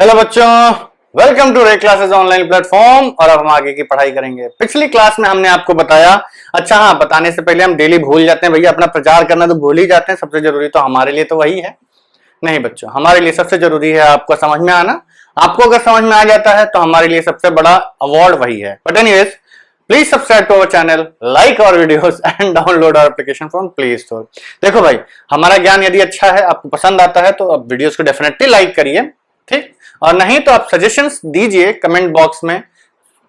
Hello बच्चों, welcome to रे classes online platform. और अब हम आगे की पढ़ाई करेंगे। पिछली क्लास में हमने आपको बताया, अच्छा हाँ, बताने से पहले हम डेली भूल जाते हैं भैया, अपना प्रचार करना तो भूल ही जाते हैं। सबसे जरूरी तो हमारे लिए तो वही है। नहीं बच्चों, हमारे लिए सबसे जरूरी है आपको समझ में आना। आपको अगर समझ में आ जाता है तो हमारे लिए सबसे बड़ा अवार्ड वही है। But anyways, please subscribe to our channel, like our videos and download our application from play store. देखो भाई, हमारा ज्ञान यदि अच्छा है, आपको पसंद आता है, तो अब वीडियोस को डेफिनेटली लाइक करिए, ठीक। और नहीं तो आप सजेशंस दीजिए कमेंट बॉक्स में,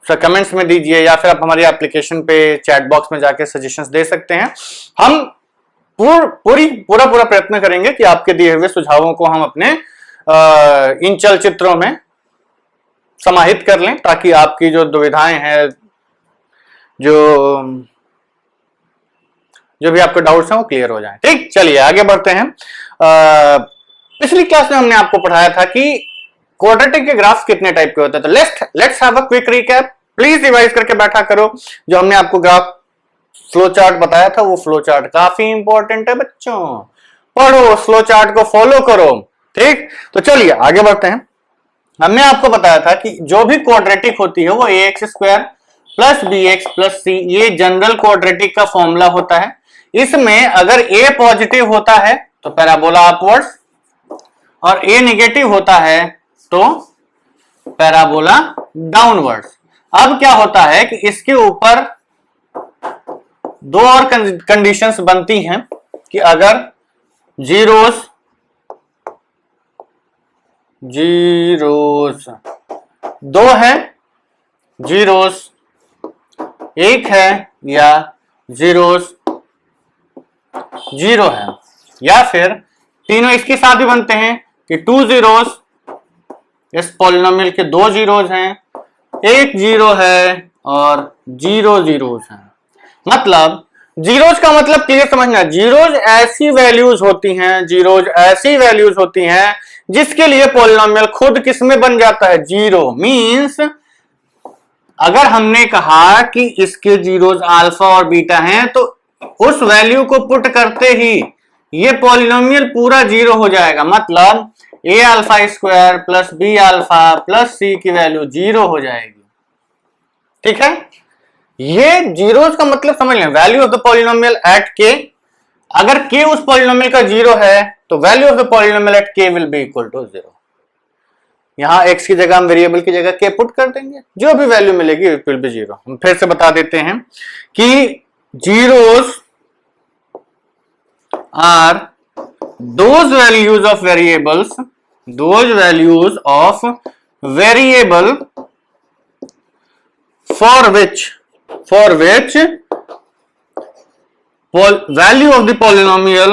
कमेंट्स में दीजिए, या फिर आप हमारी एप्लीकेशन पे चैट बॉक्स में जाके सजेशंस दे सकते हैं। हम पूरा प्रयत्न करेंगे कि आपके दिए हुए सुझावों को हम अपने इन चलचित्रों में समाहित कर लें, ताकि आपकी जो दुविधाएं हैं, जो भी आपके डाउट्स हैं, वो क्लियर हो जाएं। ठीक, चलिए आगे बढ़ते हैं। पिछली क्लास में हमने आपको पढ़ाया था कि क्वाड्रेटिक के ग्राफ कितने टाइप के होते हैं। तो let's have a quick recap. Please revise करके बैठा करो। जो हमने आपको ग्राफ फ्लो चार्ट बताया था, वो फ्लो चार्ट काफी इंपॉर्टेंट है बच्चों। पढ़ो, फ्लो चार्ट को फॉलो करो। ठीक, तो चलिए आगे बढ़ते हैं। हमने आपको बताया था कि जो भी क्वाड्रेटिक होती है वो ax square plus bx plus c, ये जनरल क्वाड्रेटिक का फॉर्मूला होता है। इसमें अगर a पॉजिटिव होता है तो पैराबोला अपवर्ड्स, और a नेगेटिव होता है तो पैराबोला डाउनवर्ड्स। अब क्या होता है कि इसके ऊपर दो और कंडीशंस बनती हैं कि अगर जीरोस दो है, जीरोस एक है, या जीरोस जीरो है, या फिर तीनों इसके साथ भी बनते हैं कि टू जीरोस, इस पॉलिनोमियल के दो जीरोस हैं, एक जीरो है और जीरो जीरोस हैं। मतलब जीरोस का मतलब क्लियर समझना, जीरोस ऐसी वैल्यूज होती हैं जिसके लिए पॉलिनोमियल खुद किसमें बन जाता है, जीरो। मींस अगर हमने कहा कि इसके जीरोस अल्फा और बीटा हैं, तो उस वैल्यू को पुट करते ही ये पॉलिनोमियल पूरा जीरो हो जाएगा। मतलब A alpha square plus B alpha plus C की वैल्यू जीरो हो जाएगी। ठीक है, ये जीरोस का मतलब समझ लें, value of the polynomial at K. अगर के उस पॉलिनोमियल का जीरो है तो value of the polynomial at K will be equal to zero. यहां एक्स की जगह हम वेरिएबल की जगह के पुट कर देंगे, जो भी वैल्यू मिलेगी इट विल बी जीरो। हम फिर से बता देते हैं कि zeros are those values of variable for which value of the polynomial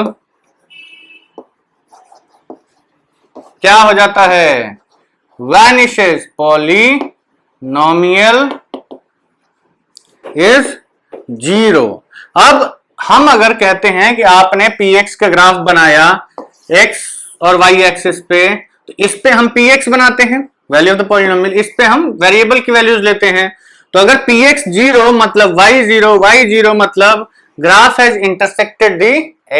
क्या हो जाता है, vanishes, polynomial is जीरो। अब हम अगर कहते हैं कि आपने px का ग्राफ बनाया x और y एक्सिस पे, तो इस पे हम px बनाते हैं, वैल्यू ऑफ द पॉलिनोमियल, इस पे हम वेरिएबल की वैल्यूज लेते हैं। तो अगर px जीरो मतलब y जीरो मतलब graph has intersected the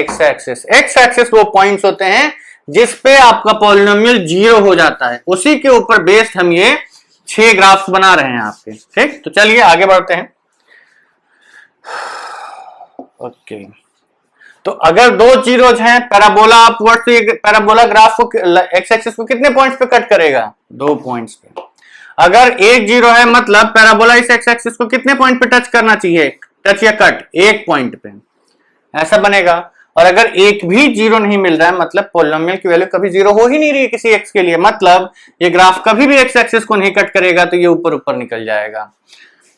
x axis. x axis वो पॉइंट्स होते हैं जिस पे आपका पॉलिनोमियल जीरो हो जाता है, उसी के ऊपर बेस्ड हम ये 6 ग्राफ्स बना रहे हैं आपके। ठीक, तो चलिए आगे बढ़ते हैं। ओके, तो अगर दो जीरोज हैं, पैराबोला अपवर्ड से पैराबोला ग्राफ को एक्स एक्सिस को कितने पॉइंट्स पे कट करेगा, 2 पॉइंट्स पे। अगर एक जीरो है मतलब पैराबोला इस एक्स एक्सिस को कितने पॉइंट पे टच करना चाहिए, टच या कट, 1 पॉइंट पे, ऐसा बनेगा। और अगर एक भी जीरो नहीं मिल रहा है, मतलब पॉलिनोमियल की वैल्यू कभी जीरो हो ही नहीं रही है किसी एक्स के लिए, मतलब ये ग्राफ कभी भी एक्स एक्सिस को नहीं कट करेगा, तो ये ऊपर निकल जाएगा।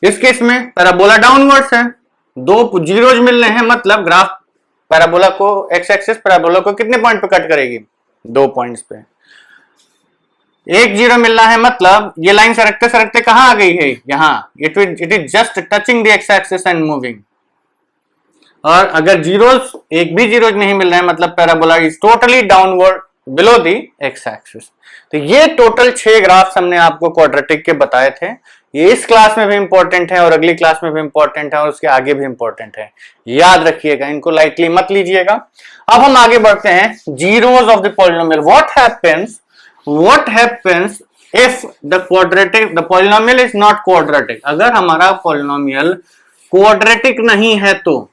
इस केस में पैराबोला डाउनवर्ड्स है, 2 जीरोज मिल रहे हैं, मतलब ग्राफ पैराबोला को एक्स एक्सिस पैराबोला को कितने पॉइंट पे कट करेगी, 2 पॉइंट्स पे। एक जीरो मिल रहा है, मतलब ये लाइन सरकते सरकते कहां आ गई है, यहां। It is just touching the x axis and moving. और अगर जीरोस, एक भी जीरोज नहीं मिल रहे हैं, मतलब parabola is totally downward below the x axis. तो ये टोटल 6 ग्राफ्स हमने आपको क्वाड्रेटिक के बताए थे। ये इस क्लास में भी इंपॉर्टेंट है और अगली क्लास में भी इंपॉर्टेंट है और उसके आगे भी इंपॉर्टेंट है, याद रखिएगा, इनको लाइटली मत लीजिएगा। अब हम आगे बढ़ते हैं, zeros of the polynomial. What happens if the polynomial is not quadratic, अगर हमारा पॉलिनोमियल क्वाड्रेटिक नहीं है तो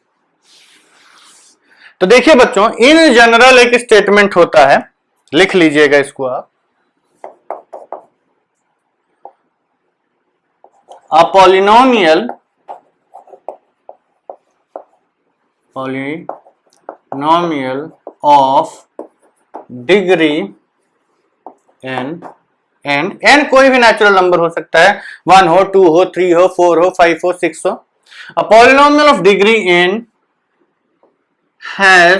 देखिए बच्चों, इन जनरल एक स्टेटमेंट होता है, लिख लीजिएगा इसको आप, a polynomial of degree n, n कोई भी नेचुरल नंबर हो सकता है, 1 हो, 2 हो, 3 हो, 4 हो, 5 हो, 6 हो, a polynomial of degree n has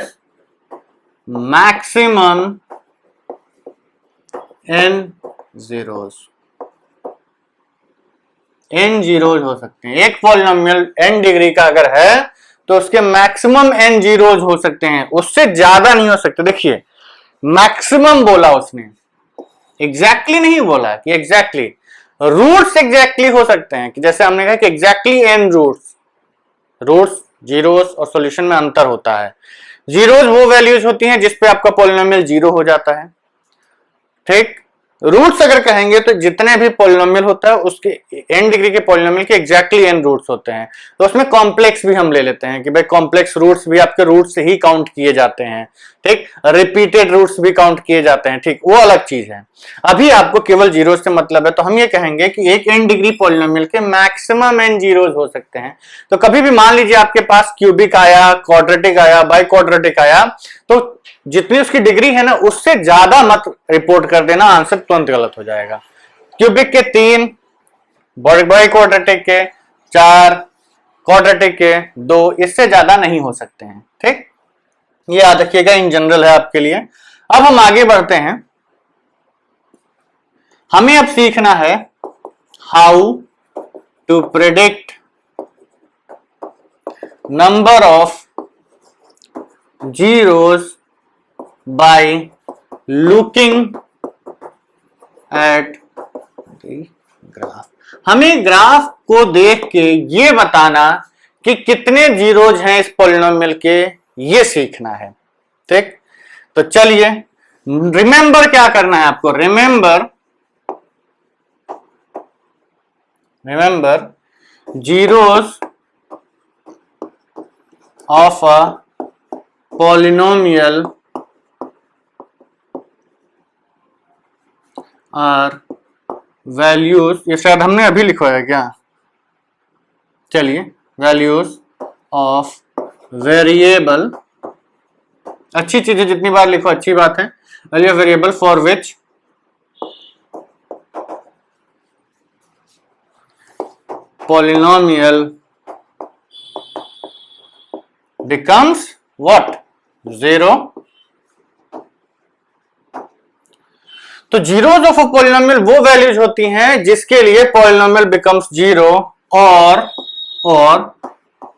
maximum n zeros, n zeros हो सकते हैं। एक पॉलिनोमियल n डिग्री का अगर है तो उसके मैक्सिमम n जीरोज हो सकते हैं, उससे ज्यादा नहीं हो सकते। देखिए मैक्सिमम बोला उसने, एग्जैक्टली नहीं बोला कि एग्जैक्टली, रूट्स एग्जैक्टली हो सकते हैं, कि जैसे हमने कहा कि एग्जैक्टली n रूट्स जीरोज और सॉल्यूशन में अंतर होता है। जीरोज वो वैल्यूज होती हैं जिसपे आपका पॉलिनोमियल जीरो हो जाता है, ठीक। रूट्स अगर कहेंगे तो जितने भी पॉलिनोमियल होता है उसके n डिग्री के पॉलिनोमियल के एग्जैक्टली n रूट्स होते हैं। तो उसमें कॉम्प्लेक्स भी हम ले लेते हैं कि भाई कॉम्प्लेक्स रूट्स भी आपके रूट्स से ही काउंट किए जाते हैं, ठीक। रिपीटेड रूट्स भी काउंट किए जाते हैं, ठीक, वो अलग चीज है। अभी आपको केवल जीरो से मतलब है, तो हम ये कहेंगे कि एक n डिग्री पॉलिनोमियल के मैक्सिमम n जीरोज हो सकते हैं। तो कभी भी मान लीजिए आपके पास क्यूबिक आया, क्वाड्रेटिक आया, बाई क्वाड्रेटिक आया, तो जितनी उसकी डिग्री है ना उससे ज्यादा मत रिपोर्ट कर देना, आंसर तुरंत गलत हो जाएगा। क्यूबिक के 3, बाई क्वाड्रेटिक के 4, क्वाड्रेटिक के 2, इससे ज्यादा नहीं हो सकते हैं, ठीक। ये याद रखिएगा, इन जनरल है आपके लिए। अब हम आगे बढ़ते हैं, हमें अब सीखना है how to predict number of zeros by looking at the graph। हमें ग्राफ को देख के ये बताना कि कितने जीरोज हैं इस पॉलिनोमियल के, ये सीखना है, ठीक। तो चलिए, रिमेंबर क्या करना है आपको, remember zeros of a polynomial are values, ये शायद हमने अभी लिखा है क्या, चलिए, वैल्यूज ऑफ वेरिएबल, अच्छी चीजें जितनी बार लिखो अच्छी बात है। Value of variable for which polynomial becomes what, zero. तो जीरोज ऑफ अ पॉलिनोमियल वो वैल्यूज होती हैं जिसके लिए पॉलिनोमियल बिकम्स जीरो, और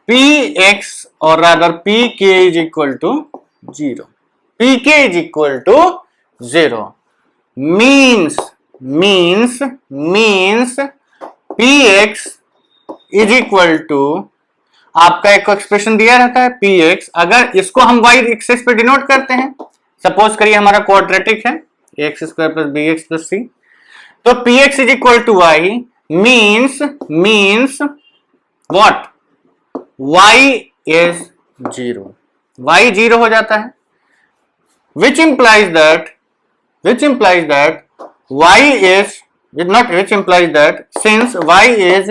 पी एक्स और rather P K is equal to zero, P K is equal to zero means P X is equal to, आपका एक एक्सप्रेशन दिया रहता है पी एक्स, अगर इसको हम वाई एक्सिस पे डिनोट करते हैं, सपोज करिए हमारा क्वाड्रेटिक है X square plus B X plus C, तो P X is equal to Y means what, Y is zero, Y zero हो जाता है, which implies that y is not, which implies that since y is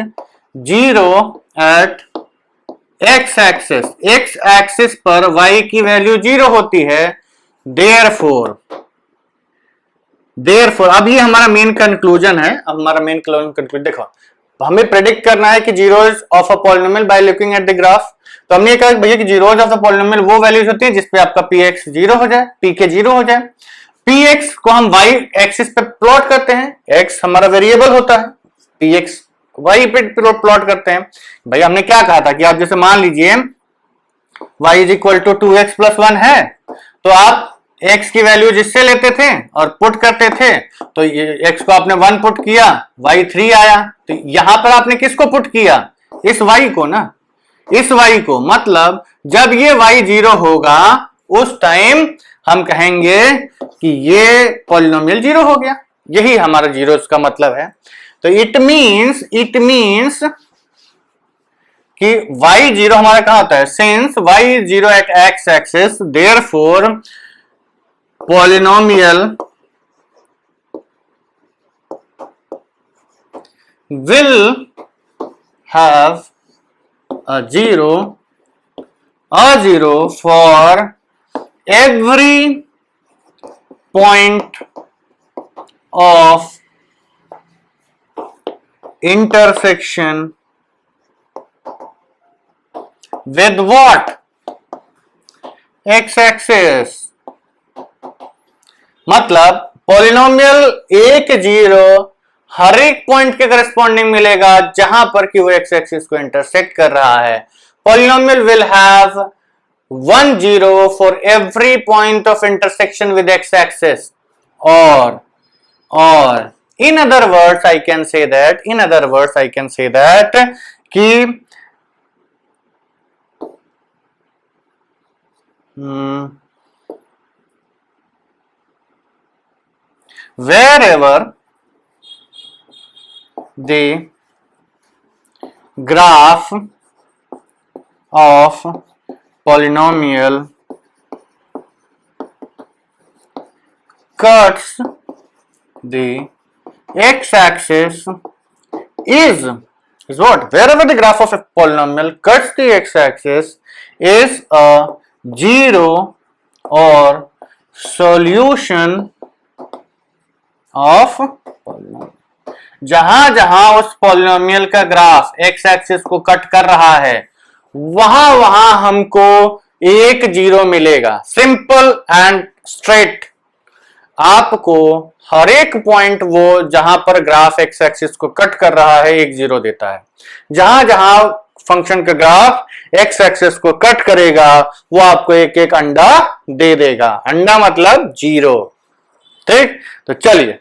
zero at x axis पर y की value zero होती है, therefore अब ये हमारा मेन कंक्लूजन है। अब हमारा मेन कंक्लूजन देखो, हमें प्रेडिक्ट करना है कि zeros of a polynomial by looking at the graph. तो हमने कहा भैया कि जीरोज ऑफ द पॉलिनोमियल वो वैल्यूज होती है जिसपे आपका पी एक्स जीरो हो जाए, पी के जीरो हो जाए। पी एक्स को हम वाई एक्सिस पे प्लॉट करते हैं, एक्स हमारा वेरिएबल होता है, पी एक्स वाई पे प्लॉट करते हैं। भैया हमने क्या कहा था कि आप जैसे मान लीजिए y is equal to 2x plus 1 है, तो आप x की वैल्यू जिससे लेते थे और पुट करते थे, तो ये x को आपने 1 पुट किया, y 3 आया, तो यहां पर आपने किसको पुट किया, इस y को ना, इस y को, मतलब जब ये y जीरो होगा उस टाइम हम कहेंगे कि ये पॉलिनोमियल जीरो हो गया, यही हमारा जीरोस का मतलब है। तो इट मीन्स कि y0 हमारा कहां होता है, since y0 at x axis therefore polynomial will have a zero for every point of intersection with what, x axis। मतलब पॉलिनोमियल एक जीरो हर एक पॉइंट के करस्पॉन्डिंग मिलेगा जहां पर कि वो एक्स एक्सिस को इंटरसेक्ट कर रहा है। Polynomial will have 1 0 for every point of intersection with X axis, और in other words I can say that कि wherever the graph of polynomial cuts the x-axis is what? Wherever the graph of a polynomial cuts the x-axis is a zero or solution of polynomial। जहां जहां उस polynomial का graph x axis को cut कर रहा है वहां वहां हमको एक जीरो मिलेगा। सिंपल एंड स्ट्रेट, आपको हर एक पॉइंट वो जहां पर ग्राफ एक्स एक्सिस को कट कर रहा है एक जीरो देता है। जहां जहां फंक्शन का ग्राफ एक्स एक्सिस को कट करेगा वो आपको एक एक अंडा दे देगा। अंडा मतलब जीरो। ठीक, तो चलिए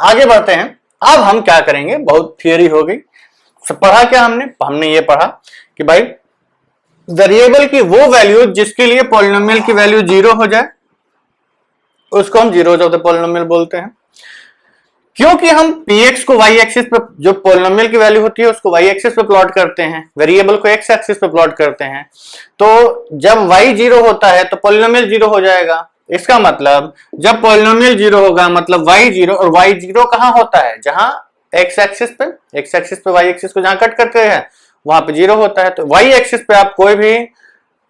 आगे बढ़ते हैं। अब हम क्या करेंगे, बहुत थियरी हो गई, पढ़ा क्या हमने ये पढ़ा कि भाई वेरिएबल की वो वैल्यू जिसके लिए पॉलिनोमियल की वैल्यू जीरो हो जाए उसको हम जीरोज ऑफ द पॉलिनोमियल बोलते हैं। क्योंकि हम px को y एक्सिस पे, जो पॉलिनोमियल की वैल्यू होती है उसको y एक्सिस पे प्लॉट करते हैं, वेरिएबल को x एक्सिस पे प्लॉट करते हैं, तो जब y जीरो होता है तो पॉलिनोमियल जीरो हो जाएगा। इसका मतलब जब पॉलिनोमियल जीरो होगा मतलब y जीरो, और y जीरो कहां होता है, जहां x एक्सिस पे y एक्सिस को जहां कट करते हैं वहां पे जीरो होता है। तो y एक्सिस पे आप कोई भी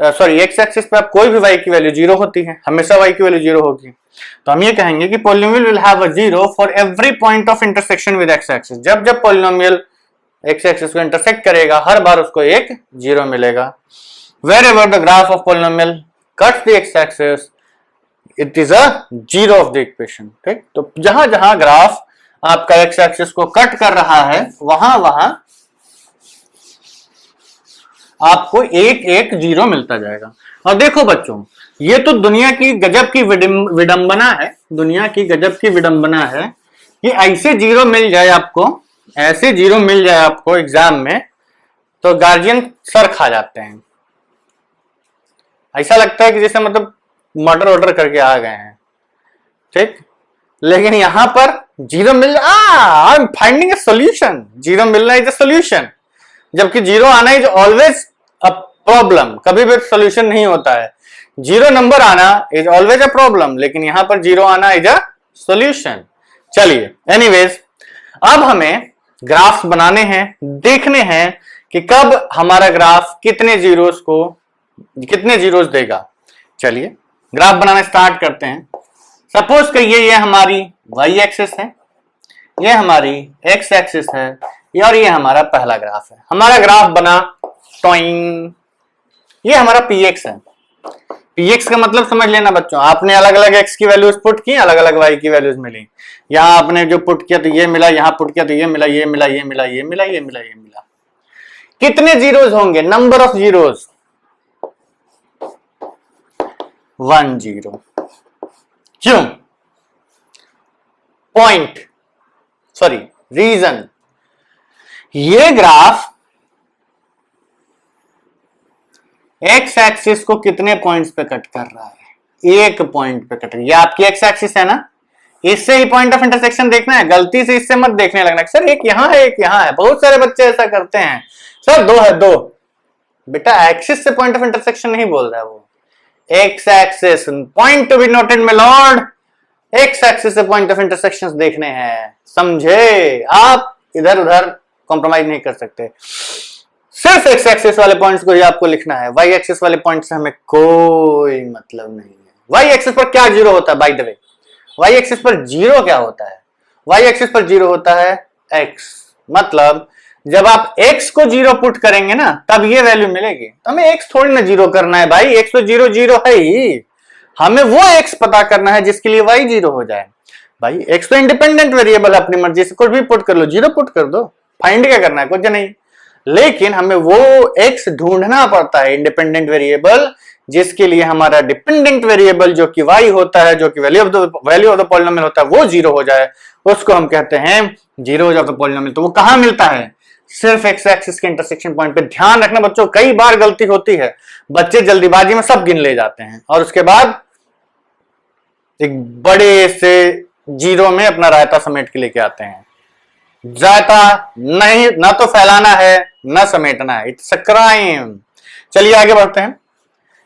x एक्सिस पे आप कोई भी y की वैल्यू जीरो होती है, हमेशा y की वैल्यू जीरो होगी। तो हम ये कहेंगे कि polynomial will have a zero for every point of intersection with x axis. जब जब पॉलिनोमियल x एक्सिस को इंटरसेक्ट करेगा हर बार उसको एक जीरो मिलेगा। Wherever the graph of polynomial cuts the x axis it is a zero of the equation. ठीक, तो जहां जहां ग्राफ आपका x एक्सिस को कट कर रहा है वहां वहां आपको एक एक जीरो मिलता जाएगा। और देखो बच्चों, ये तो दुनिया की गजब की विडंबना है, दुनिया की गजब की विडंबना है कि ऐसे जीरो मिल जाए आपको, ऐसे जीरो मिल जाए आपको एग्जाम में तो गार्जियन सर खा जाते हैं। ऐसा लगता है कि जैसे मतलब मर्डर ऑर्डर करके आ गए हैं। ठीक, लेकिन यहां पर zero mill, I am finding A solution, zero मिलना इज अ सॉल्यूशन, जबकि जीरो आना इज ऑलवेज अ प्रॉब्लम, कभी भी सॉल्यूशन नहीं होता है। जीरो नंबर आना इज ऑलवेज अ प्रॉब्लम, लेकिन यहां पर जीरो आना इज अ सॉल्यूशन। चलिए एनीवेज, अब हमें ग्राफ्स बनाने हैं, देखने हैं कि कब हमारा ग्राफ कितने जीरोस देगा। चलिए ग्राफ बनाना स्टार्ट करते हैं। सपोज करिए ये हमारी y एक्सिस है, ये हमारी x एक्सिस है, और ये हमारा पहला ग्राफ है। हमारा ग्राफ बना टॉइंग, ये हमारा px है। px का मतलब समझ लेना बच्चों, आपने अलग अलग x की वैल्यूज पुट की, अलग अलग y की वैल्यूज मिली। यहां आपने जो पुट किया तो ये मिला, यहां पुट किया तो ये मिला, ये मिला, ये मिला, ये मिला, ये मिला, ये मिला। कितने जीरोज होंगे, नंबर ऑफ जीरोज 1 0। क्यों? पॉइंट, सॉरी रीजन, ये ग्राफ एक्स एक्सिस को कितने पॉइंट्स पे कट कर रहा है, एक पॉइंट पे कट रहा है। ये आपकी एक्स एक्सिस है ना, इससे ही पॉइंट ऑफ इंटरसेक्शन देखना है, गलती से इससे मत देखने लगना सर एक यहाँ है एक यहाँ है। बहुत सारे बच्चे ऐसा करते हैं, सर दो है दो, बेटा एक्सिस से पॉइंट ऑफ इंटरसेक्शन नहीं बोल रहा है वो, x axis, point to be noted my Lord, x axis से पॉइंट ऑफ इंटरसेक्शंस देखने हैं, समझे? आप इधर उधर कॉम्प्रोमाइज नहीं कर सकते, सिर्फ एक्स एक्सिस वाले पॉइंट्स को ही आपको लिखना है, वाई एक्सिस वाले पॉइंट से हमें कोई मतलब नहीं है। वाई एक्सिस पर क्या जीरो होता है by the way? Y axis पर जीरो क्या होता है? वाई एक्सिस पर जीरो होता है एक्स, मतलब जब आप x को जीरो पुट करेंगे ना तब ये वैल्यू मिलेगी। तो हमें x थोड़ी ना जीरो करना है भाई, x तो जीरो जीरो है ही, हमें वो x पता करना है जिसके लिए y जीरो हो जाए। भाई x तो इंडिपेंडेंट वेरिएबल है, अपनी मर्जी से कुछ भी पुट कर लो, जीरो पुट कर दो, फाइंड क्या करना है, कुछ नहीं। लेकिन हमें वो x ढूंढना पड़ता है इंडिपेंडेंट वेरिएबल जिसके लिए हमारा डिपेंडेंट वेरिएबल जो कि y होता है, जो कि वैल्यू ऑफ द पॉलिनोमियल होता है, वो जीरो हो जाए, उसको हम कहते हैं जीरो ऑफ द पॉलिनोमियल। तो वो कहां मिलता है? सिर्फ एक्स एक्सिस के इंटरसेक्शन पॉइंट पे। ध्यान रखना बच्चों, कई बार गलती होती है, बच्चे जल्दीबाजी में सब गिन ले जाते हैं और उसके बाद एक बड़े से जीरो में अपना रायता समेट के लेके आते हैं। रायता नहीं, ना तो फैलाना है ना समेटना है, इट्स अ क्राइम। चलिए आगे बढ़ते हैं।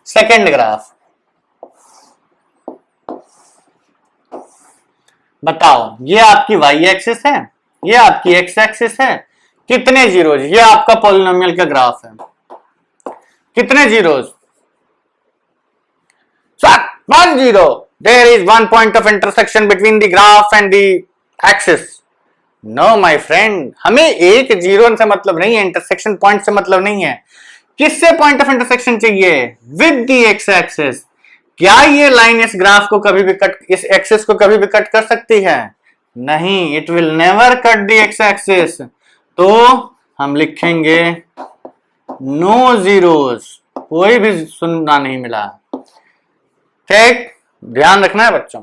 सेकेंड ग्राफ बताओ, ये आपकी वाई एक्सिस है, ये आपकी एक्स एक्सिस है, कितने जीरोज? ये आपका पॉलिनोमियल का ग्राफ है, कितने zeros? 1 zero. There is 1 point of intersection between the graph and the axis. No my friend, हमें एक जीरो से मतलब नहीं है, इंटरसेक्शन पॉइंट से मतलब नहीं है। किससे पॉइंट ऑफ इंटरसेक्शन चाहिए? With the x axis. क्या ये लाइन इस ग्राफ को कभी भी कट, इस एक्सिस को कभी भी कट कर सकती है? नहीं, it will never cut the x axis. तो हम लिखेंगे नो जीरोस, कोई भी सुनना नहीं मिला। ठीक, ध्यान रखना है बच्चों।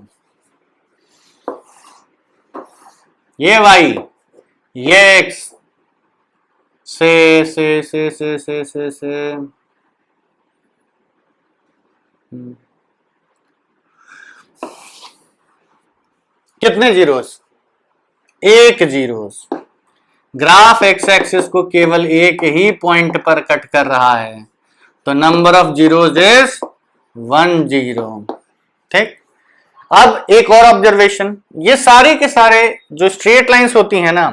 ये वाई, ये एक्स से कितने जीरोस? एक जीरोस। ग्राफ एक्स एक्सिस को केवल एक ही पॉइंट पर कट कर रहा है, तो number of zeros is 1 zero. ठीक, अब एक और ऑब्जर्वेशन, ये सारे के सारे जो स्ट्रेट लाइंस होती हैं ना,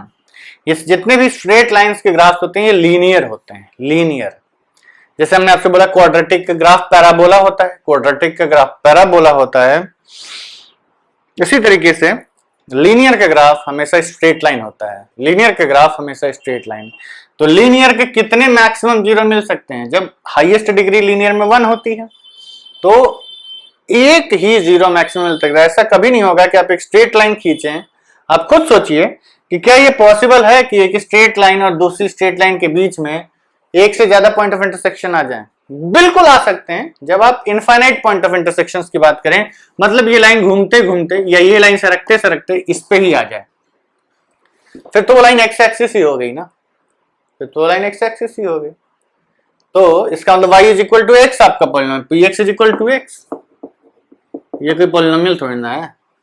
ये जितने भी स्ट्रेट लाइंस के ग्राफ होते हैं ये लीनियर होते हैं, लीनियर। जैसे हमने आपसे बोला क्वाड्रेटिक का ग्राफ पैराबोला होता है, क्वाड्रेटिक का ग्राफ पैराबोला होता है, इसी तरीके से लीनियर का ग्राफ हमेशा स्ट्रेट लाइन होता है, लीनियर का ग्राफ हमेशा स्ट्रेट लाइन। तो लीनियर के कितने मैक्सिमम जीरो मिल सकते हैं? जब हाईएस्ट डिग्री लीनियर में 1 होती है तो एक ही जीरो मैक्सिमम मिल सकता है। ऐसा कभी नहीं होगा कि आप एक स्ट्रेट लाइन खींचें, आप खुद सोचिए कि क्या ये पॉसिबल है कि एक स्ट्रेट लाइन और दूसरी स्ट्रेट लाइन के बीच में एक से ज्यादा पॉइंट ऑफ इंटरसेक्शन आ जाए? बिल्कुल आ सकते हैं। जब आप इनफाइनाइट पॉइंट ऑफ इंटरसेक्शन की बात करें, मतलब ये लाइन घूमते घूमते या ये लाइन सरकते सरकते इस पे ही आ जाए, फिर तो वो लाइन एक्स एक्सिस ही हो गई ना, फिर तो वो लाइन एक्स एक्सिस ही हो गई। तो इसका मतलब y is equal to X आपका polynomial, px is equal to X. ये कोई पॉलिनोमियल थोड़ी ना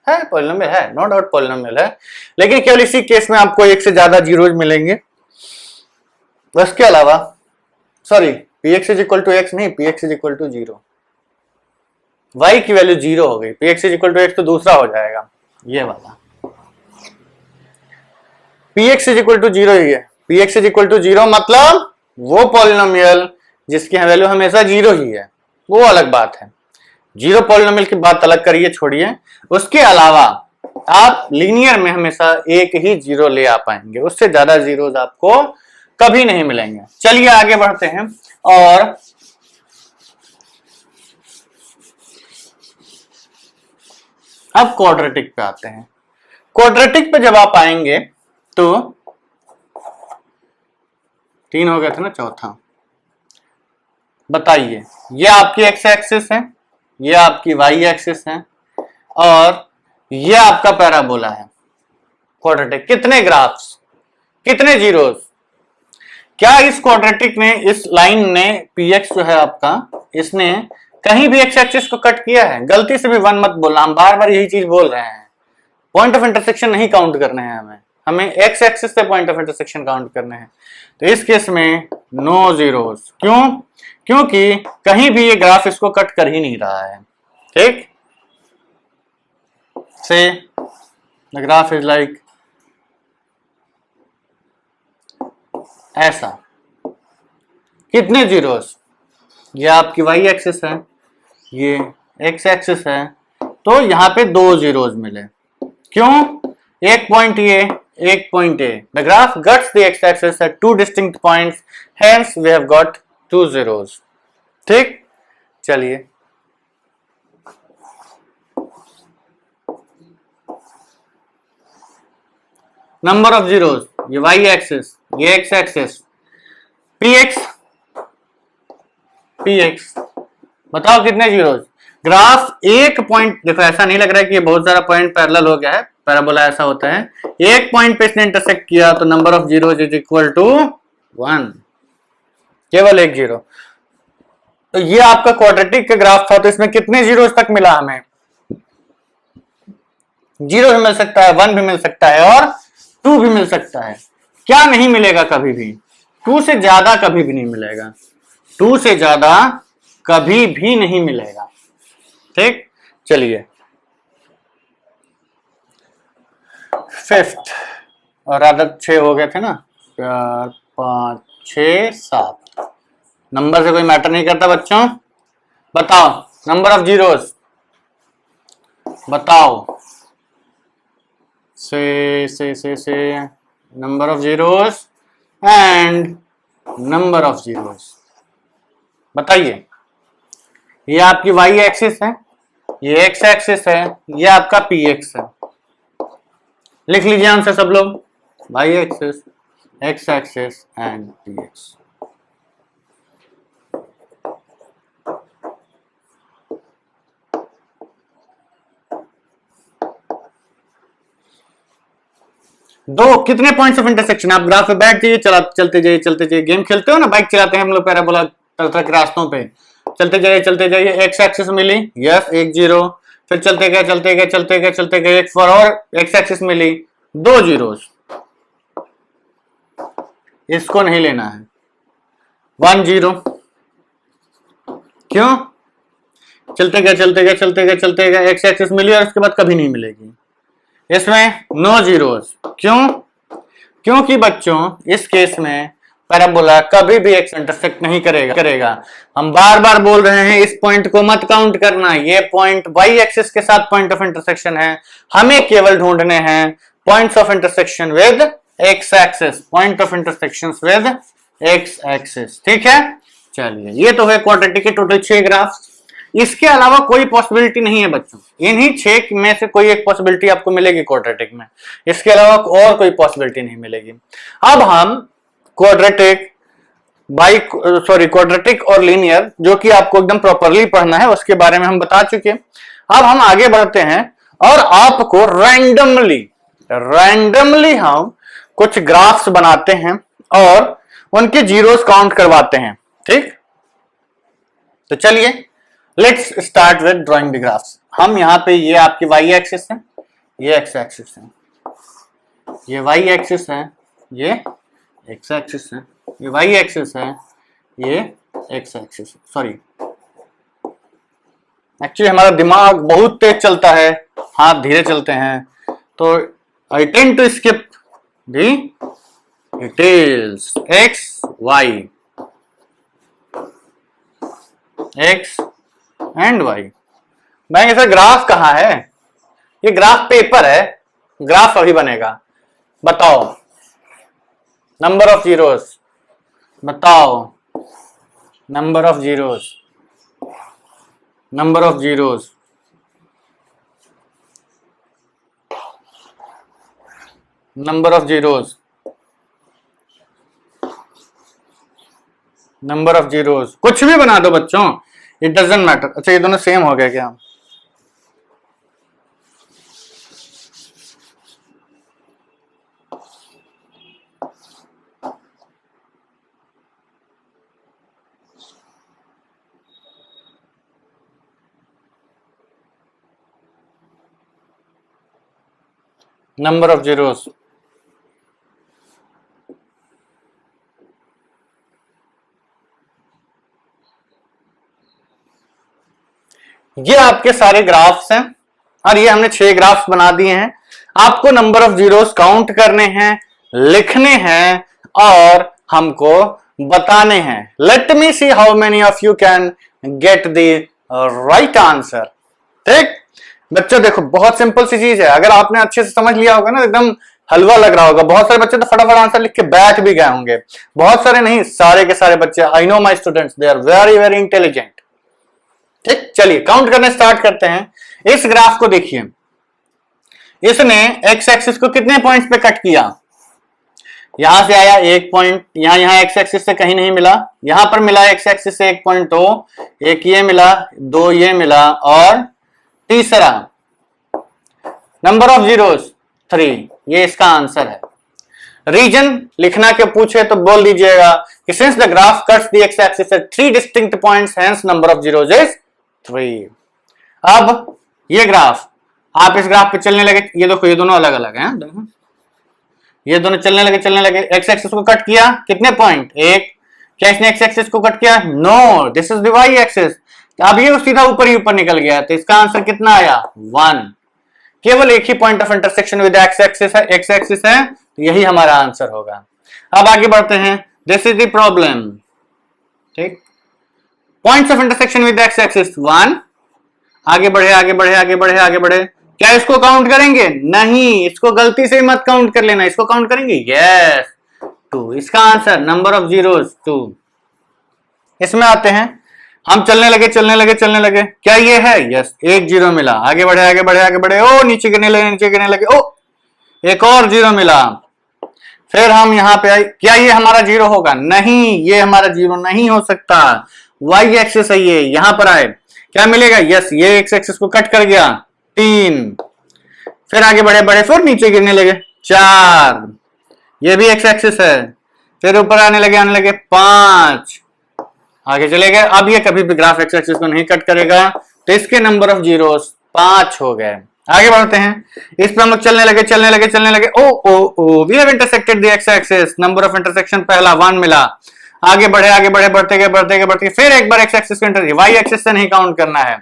है पॉलिनोमियल है, नो डाउट पॉलिनोमियल है, लेकिन केवल इसी केस में आपको एक से ज्यादा जीरोज मिलेंगे। बस के अलावा sorry, px is equal to X नहीं, px is equal to zero. y की वैल्यू जीरो हो गई, px is equal to X तो दूसरा हो जाएगा ये वाला, px is equal to zero ही है। px is equal to zero मतलब वो पॉलिनोमियल जिसकी वैल्यू हमेशा जीरो ही है, वो अलग बात है। जीरो पॉलिनोमियल की बात अलग करिए, छोड़िए। उसके अलावा आप लीनियर में हमेशा एक ही जीरो ले आ पाएंगे, उससे ज्यादा जीरोज आपको कभी नहीं मिलेंगे। चलिए आगे बढ़ते हैं और अब क्वाड्रेटिक पे आते हैं। क्वाड्रेटिक पे जब आप आएंगे तो 3 हो गया था ना, चौथा बताइए। ये आपकी एक्स एक्सिस है, ये आपकी वाई एक्सिस है और ये आपका पैराबोला है। क्वाड्रेटिक कितने ग्राफ्स, कितने जीरोस? क्या इस क्वाड्रेटिक ने, इस लाइन ने, px जो है आपका, इसने कहीं भी एक्स एक्सिस को कट किया है? गलती से भी 1 मत बोलना, हम बार बार यही चीज बोल रहे हैं। पॉइंट ऑफ इंटरसेक्शन नहीं काउंट करने हैं हमें एक्स एक्सिस से पॉइंट ऑफ इंटरसेक्शन काउंट करने हैं। तो इस केस में नो जीरोस। क्यों? क्योंकि कहीं भी ये ग्राफ इसको कट कर ही नहीं रहा है। ठीक, से द ग्राफ इज लाइक ऐसा। कितने जीरोस? ये आपकी वाई एक्सिस है, ये एक्स एक्सिस है, तो यहां पे 2 जीरोस मिले। क्यों? एक पॉइंट ये, एक point a. The graph cuts the x axis at 2 distinct points, hence we have got 2 zeros. ठीक, चलिए नंबर ऑफ जीरोस, ये वाई एक्सिस, ये x axis, p x, p x, बताओ कितने जीरोस? ग्राफ एक पॉइंट, देखो ऐसा नहीं लग रहा है कि ये बहुत सारा पॉइंट पैरेलल हो गया है, पैराबोला ऐसा होता है, एक पॉइंट पे इसने इंटरसेक्ट किया तो number of zeros is equal to 1, केवल एक जीरो। तो ये आपका क्वाड्रेटिक का ग्राफ था, तो इसमें कितने जीरोस तक मिला हमें? 0 भी मिल सकता है, 1 भी मिल सकता है और 2 भी मिल सकता है। क्या नहीं मिलेगा कभी भी? 2 से ज्यादा कभी भी नहीं मिलेगा, 2 से ज्यादा कभी भी नहीं मिलेगा। ठीक, चलिए फिफ्थ, और आदत 6 हो गए थे ना, 4 5 6 7। नंबर से कोई मैटर नहीं करता बच्चों। बताओ नंबर ऑफ जीरोस, बताओ से number of zeros and number of zeros. बताइए, ये आपकी वाई एक्सिस है, ये एक्स एक्सिस है, ये आपका पी एक्स है। लिख लीजिए आंसर सब लोग, y axis, x axis and p x. दो कितने पॉइंट्स ऑफ इंटरसेक्शन? आप ग्राफ पे बैठ जाइए, चलते जाइए चलते जाइए। गेम खेलते हो ना, बाइक चलाते हैं हम लोग पैराबोला तरह तरह के रास्तों पे, चलते जाइए। एक्स एक्सिस मिली, यस, एक जीरो। फिर चलते गए एक फॉर और एक्स एक्सिस मिली, 2 जीरोस। इसको नहीं लेना है, 1 जीरो। क्यों? चलते गए एक्स एक्सिस मिली और उसके बाद कभी नहीं मिलेगी। इसमें नो जीरोस। क्यों? क्योंकि बच्चों इस केस में पैराबोला कभी भी एक्स इंटरसेक्ट नहीं करेगा। हम बार बार बोल रहे हैं इस पॉइंट को मत काउंट करना, ये पॉइंट वाई एक्सिस के साथ पॉइंट ऑफ इंटरसेक्शन है। हमें केवल ढूंढने हैं points of intersection with X axis, point of intersection with X axis. ठीक है, चलिए ये तो है क्वाड्रेटिक के टोटल 6 ग्राफ। इसके अलावा कोई पॉसिबिलिटी नहीं है बच्चों, इन्हीं 6 में से कोई एक पॉसिबिलिटी आपको मिलेगी क्वाड्रेटिक में, इसके अलावा और कोई पॉसिबिलिटी नहीं मिलेगी। अब हम क्वाड्रेटिक क्वाड्रेटिक और लीनियर, जो कि आपको एकदम प्रॉपरली पढ़ना है, उसके बारे में हम बता चुके। अब हम आगे बढ़ते हैं और आपको रैंडमली हम कुछ ग्राफ्स बनाते हैं और उनके जीरोस काउंट करवाते हैं। ठीक, तो चलिए let's start with drawing the graphs. हम यहां पे, ये आपकी वाई एक्सिस है, ये एक्स एक्सिस है, ये वाई एक्सिस है, ये एक्स एक्सिस है, ये वाई एक्सिस है, ये एक्स एक्सिस है। सॉरी, एक्चुअली हमारा दिमाग बहुत तेज चलता है, हाथ धीरे चलते हैं, तो I tend to skip the details. X y, x and y. मैं सर ग्राफ कहाँ है? ये ग्राफ पेपर है, ग्राफ अभी बनेगा। बताओ नंबर ऑफ जीरोस, बताओ number of zeros, number of zeros, number of zeros, number of zeros. कुछ भी बना दो बच्चों, इट डजंट मैटर। अच्छा, ये दोनों सेम हो गए क्या? Number of zeros. ये आपके सारे ग्राफ्स हैं और ये हमने 6 ग्राफ्स बना दिए हैं। आपको नंबर ऑफ जीरोस काउंट करने हैं, लिखने हैं और हमको बताने हैं। Let me see how many of you can get the right answer. ठीक बच्चों, देखो बहुत सिंपल सी चीज है। अगर आपने अच्छे से समझ लिया होगा ना, एकदम हलवा लग रहा होगा। बहुत सारे बच्चे तो फटाफट आंसर लिख के बैठ भी गए होंगे। बहुत सारे नहीं, सारे के सारे बच्चे, I know my students, they are very very intelligent. ठीक, चलिए काउंट करने स्टार्ट करते हैं। इस ग्राफ को देखिए, इसने एक्स एक्सिस को कितने पॉइंट्स पे कट किया? यहां से आया 1 पॉइंट, यहां एक्स एक्सिस से कहीं नहीं मिला, यहां पर मिला एक्स एक्सिस से 1 पॉइंट, तो एक ये मिला, 2 ये मिला और तीसरा नंबर ऑफ जीरोस 3। ये इसका आंसर है। रीजन लिखना के पूछे तो बोल दीजिएगा कि since the graph cuts the x axis eight 3 distinct points, hence number of zeros is 3। अब ये ग्राफ, आप इस ग्राफ पे चलने लगे, ये देखो ये दोनों अलग अलग हैं, देखो ये दोनों चलने लगे। एक्स एक्सिस को कट किया, कितने पॉइंट? 1। क्या इसने एक्स एक्सिस को कट किया? No, this is the y axis. अब ये सीधा ऊपर ही ऊपर निकल गया, तो इसका आंसर कितना आया? 1। केवल एक ही point of intersection with X axis है, तो यही हमारा आंसर होगा। अब आगे बढ़ते हैं, दिस इज द प्रॉब्लम। ठीक, points of intersection with X axis 1। आगे बढ़े। क्या इसको काउंट करेंगे? नहीं, इसको गलती से मत काउंट कर लेना। इसको काउंट करेंगे, यस 2। इसका आंसर नंबर ऑफ जीरोस 2। इसमें आते हैं, हम चलने लगे। क्या ये है? यस, 1 जीरो मिला। आगे बढ़े, ओ नीचे गिरने लगे, ओ एक और जीरो मिला। फिर हम यहां पे आए, क्या ये हमारा जीरो होगा? नहीं, ये हमारा जीरो नहीं हो सकता। वाई एक्सिस है ये, यहां पर आए, क्या मिलेगा? यस, ये एक्स एक्सिस को कट कर गया, 3। फिर आगे बढ़े, फिर नीचे गिरने लगे, 4। ये भी एक्स एक्सिस है। फिर ऊपर आने लगे 5। आगे चले गए। अब ये कभी भी ग्राफ एक्स एक्सिस को नहीं कट करेगा, तो इसके नंबर ऑफ जीरोस 5 हो गए। आगे बढ़ते हैं, इस पर हम लोग चलने लगे। Oh we have intersected the x axis. Number of intersection पहला 1 मिला। आगे बढ़े, बढ़ते गए। फिर एक बार एक्स एक्सिस को इंटर, वाई एक्सिस से नहीं काउंट करना है।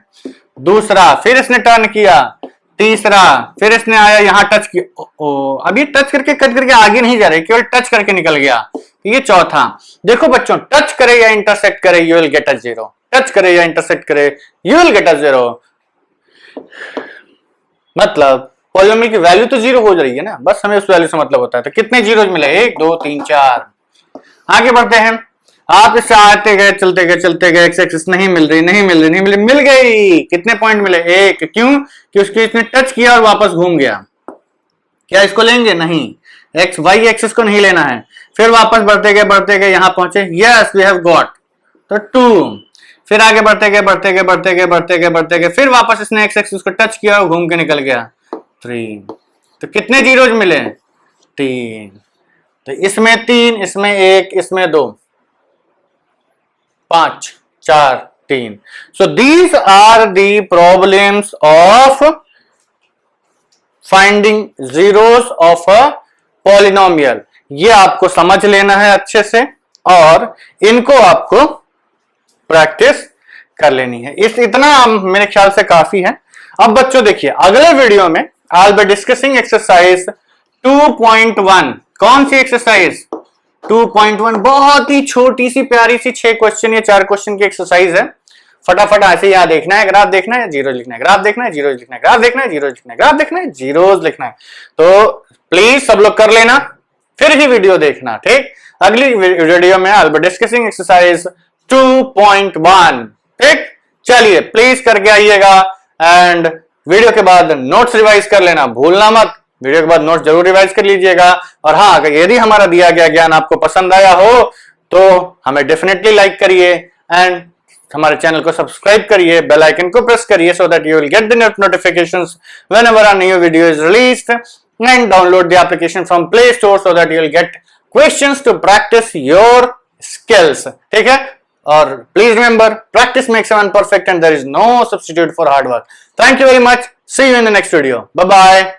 दूसरा, फिर इसने टर्न किया। तीसरा, फिर इसने आया यहां टच किया। अब ये टच करके कट करके आगे नहीं जा रहे, केवल टच करके निकल गया। ये चौथा। देखो बच्चों, टच करे या इंटरसेक्ट करे, you will get a zero. Touch करे या इंटरसेक्ट करे, you will get a zero. मतलब पॉलिनोमियल की वैल्यू तो जीरो हो रही है ना, बस हमें उस वैल्यू से मतलब होता है। तो कितने जीरोज मिले? 1 2 3 4। आगे बढ़ते हैं, आप इससे आते गए, चलते गए, एक्स एक्सिस नहीं मिल रही, मिल गई। कितने पॉइंट मिले? 1। क्यों? कि उसके इसने टच किया और वापस घूम गया। क्या इसको लेंगे? नहीं, एक्स वाई एक्सिस को नहीं लेना है। फिर वापस बढ़ते गए, यहां पहुंचे, यस वी हैव गॉट, तो 2। फिर आगे बढ़ते गए, फिर वापस इसने एक्स एक्सिस को टच किया और घूम के निकल गया, 3। तो कितने जीरोज मिले? 3। तो इसमें 3, इसमें 1, इसमें 2, 5 4 3। So these are the problems of finding zeros of a polynomial। ये आपको समझ लेना है अच्छे से और इनको आपको प्रैक्टिस कर लेनी है। इतना मेरे ख्याल से काफी है। अब बच्चों देखिए, अगले वीडियो में I will be discussing exercise 2.1। कौन सी एक्सरसाइज? 2.1। बहुत ही छोटी सी प्यारी सी 6 क्वेश्चन या 4 क्वेश्चन की एक्सरसाइज है। फटाफट ऐसे यहाँ देखना है, ग्राफ देखना है, जीरो लिखना है, ग्राफ देखना है, जीरो लिखना है, ग्राफ देखना है, जीरो लिखना है, ग्राफ देखना है, जीरोज लिखना है। तो प्लीज सब लोग कर लेना, फिर ही वीडियो देखना। ठीक, अगली वीडियो में I will be discussing exercise 2.1। ठीक, चलिए प्लीज करके आइएगा एंड वीडियो के बाद नोट्स रिवाइज कर लेना, भूलना मत। वीडियो के बाद नोट्स जरूर रिवाइज कर लीजिएगा। और हाँ, अगर यदि हमारा दिया गया ज्ञान आपको पसंद आया हो तो हमें डेफिनेटली लाइक करिए एंड हमारे चैनल को सब्सक्राइब करिए, बेल आइकन को प्रेस करिए so that you will get the notifications whenever a new video is released, and download the application from Play Store so that you will get questions to practice your skills। ठीक है, और please remember, practice makes a man perfect and there is no substitute for hard work। Thank you very much, see you in the next video, bye bye।